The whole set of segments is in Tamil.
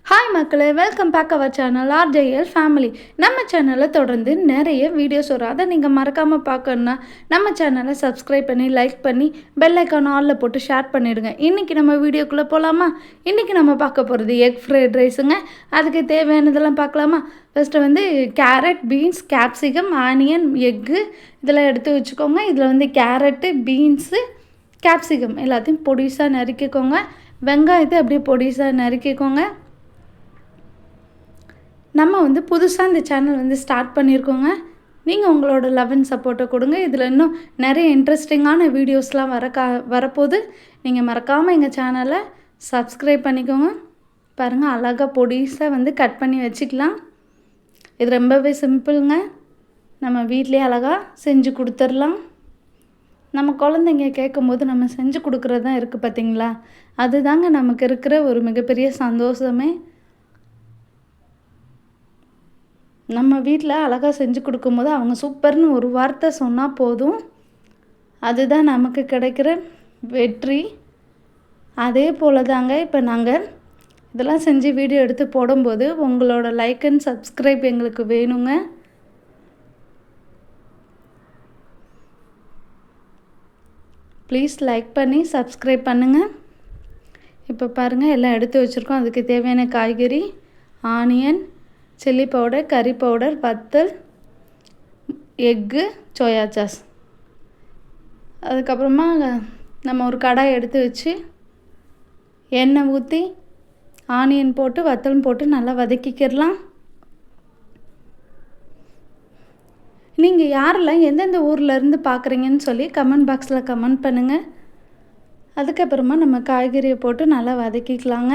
ஹாய் மக்களே, welcome back our channel RJL family. நம்ம சேனலில் தொடர்ந்து நிறைய வீடியோஸ் வரும். அதை நீங்கள் மறக்காமல் பார்க்கணுன்னா நம்ம சேனலை சப்ஸ்கிரைப் பண்ணி லைக் பண்ணி பெல் ஐக்கான் ஆலில் போட்டு ஷேர் பண்ணிவிடுங்க. இன்றைக்கி நம்ம வீடியோக்குள்ளே போகலாமா? இன்றைக்கி நம்ம பார்க்க போகிறது எக் ஃப்ரைட் ரைஸுங்க. அதுக்கு தேவையானதெல்லாம் பார்க்கலாமா? First carrot, beans, capsicum, onion, egg இதெல்லாம் எடுத்து வச்சுக்கோங்க. இதில் கேரட்டு, பீன்ஸு, கேப்சிகம் எல்லாத்தையும் பொடிசாக நறுக்கிக்கோங்க. வெங்காயத்தை அப்படியே பொடிசாக நறுக்கிக்கோங்க. நம்ம புதுசாக இந்த சேனல் ஸ்டார்ட் பண்ணியிருக்கோங்க. நீங்கள் உங்களோட லவ் அண்ட் சப்போர்ட்டை கொடுங்க. இதில் இன்னும் நிறைய இன்ட்ரெஸ்டிங்கான வீடியோஸ்லாம் வரப்போது. நீங்கள் மறக்காமல் எங்கள் சேனலை சப்ஸ்கிரைப் பண்ணிக்கோங்க. பாருங்கள், அழகாக பொடிசாக கட் பண்ணி வச்சுக்கலாம். இது ரொம்பவே சிம்பிளுங்க. நம்ம வீட்லேயே அழகாக செஞ்சு கொடுத்துடலாம். நம்ம குழந்தைங்க கேட்கும்போது நம்ம செஞ்சு கொடுக்குறது தான் இருக்குது பார்த்திங்களா? அதுதாங்க நமக்கு இருக்கிற ஒரு மிகப்பெரிய சந்தோஷமே. நம்ம வீட்டில் அழகாக செஞ்சு கொடுக்கும்போது அவங்க சூப்பர்னு ஒரு வார்த்தை சொன்னால் போதும், அதுதான் நமக்கு கிடைக்கிற வெற்றி. அதே போல் தாங்க இப்போ நாங்கள் இதெல்லாம் செஞ்சு வீடியோ எடுத்து போடும்போது உங்களோட லைக் அண்ட் சப்ஸ்கிரைப் எங்களுக்கு வேணுங்க. ப்ளீஸ் லைக் பண்ணி சப்ஸ்கிரைப் பண்ணுங்கள். இப்போ பாருங்கள், எல்லாம் எடுத்து வச்சுருக்கோம். அதுக்கு தேவையான காய்கறி ஆனியன், சில்லி பவுடர், கறி பவுடர், வத்தல், எக்கு, சோயா சாஸ். அதுக்கப்புறமா நம்ம ஒரு கடாய் எடுத்து வச்சு எண்ணெய் ஊற்றி ஆனியன் போட்டு வத்தலும் போட்டு நல்லா வதக்கிக்கிடலாம். நீங்கள் யாரெல்லாம் எந்தெந்த ஊர்லேருந்து பார்க்குறீங்கன்னு சொல்லி கமெண்ட் பாக்ஸில் கமெண்ட் பண்ணுங்கள். அதுக்கப்புறமா நம்ம காய்கறியை போட்டு நல்லா வதக்கிக்கலாங்க.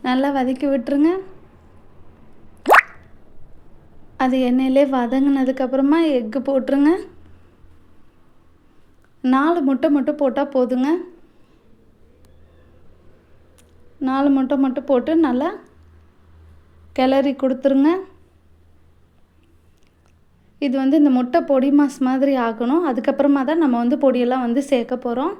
நல்லா வதக்கி விட்டுருங்க. அது எண்ணெயிலே வதங்கினதுக்கப்புறமா எக்கு போட்டுருங்க. 4 முட்டை மட்டும் போட்டால் போதுங்க. 4 முட்டை மட்டும் போட்டு நல்லா கிளறி கொடுத்துருங்க. இது இந்த முட்டை பொடி மாஸ் மாதிரி ஆகணும். அதுக்கப்புறமா தான் நம்ம பொடியெல்லாம் சேர்க்க போகிறோம்.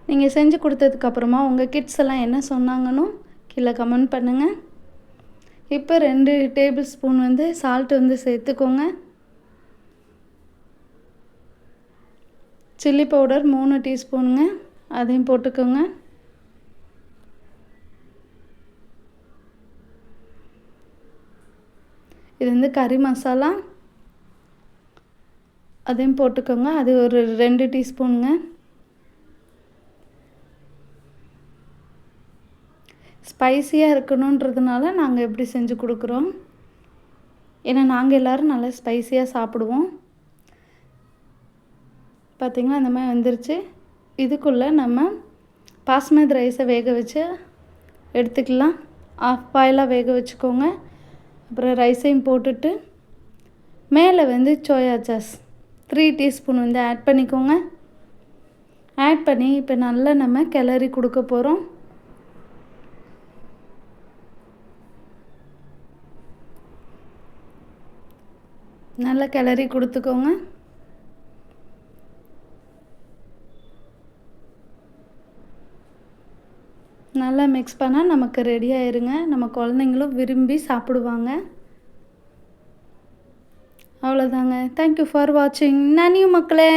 நீங்கள் செஞ்சு கொடுத்ததுக்கப்புறமா உங்கள் கிட்ஸ் எல்லாம் என்ன சொன்னாங்கன்னு கீழே கமெண்ட் பண்ணுங்கள். இப்போ 2 டேபிள் ஸ்பூன் சால்ட்டு சேர்த்துக்கோங்க. சில்லி பவுடர் 3 டீஸ்பூனுங்க, அதையும் போட்டுக்கோங்க. இது கறி மசாலா, அதையும் போட்டுக்கோங்க. அது ஒரு 2 டீஸ்பூனுங்க. ஸ்பைஸியாக இருக்கணுன்றதுனால நாங்கள் எப்படி செஞ்சு கொடுக்குறோம். ஏன்னா நாங்கள் எல்லோரும் நல்லா ஸ்பைஸியாக சாப்பிடுவோம். பார்த்திங்களா, அந்த மாதிரி வந்துருச்சு. இதுக்குள்ளே நம்ம பாஸ்மதி ரைஸை வேக வச்சு எடுத்துக்கலாம். ஆஃப் பாயிலாக வேக வச்சுக்கோங்க. அப்புறம் ரைஸையும் போட்டுட்டு மேலே சோயா சாஸ் 3 டீஸ்பூன் ஆட் பண்ணிக்கோங்க. ஆட் பண்ணி இப்போ நல்லா நம்ம கிளறி கொடுக்க போகிறோம். நல்லா கிளறி கொடுத்துக்கோங்க. நல்லா மிக்ஸ் பண்ணால் நமக்கு ரெடி ஆயிருங்க. நம்ம குழந்தைங்களும் விரும்பி சாப்பிடுவாங்க. அவ்வளோதாங்க. தேங்க்யூ ஃபார் வாட்சிங். நன்றி மக்களே.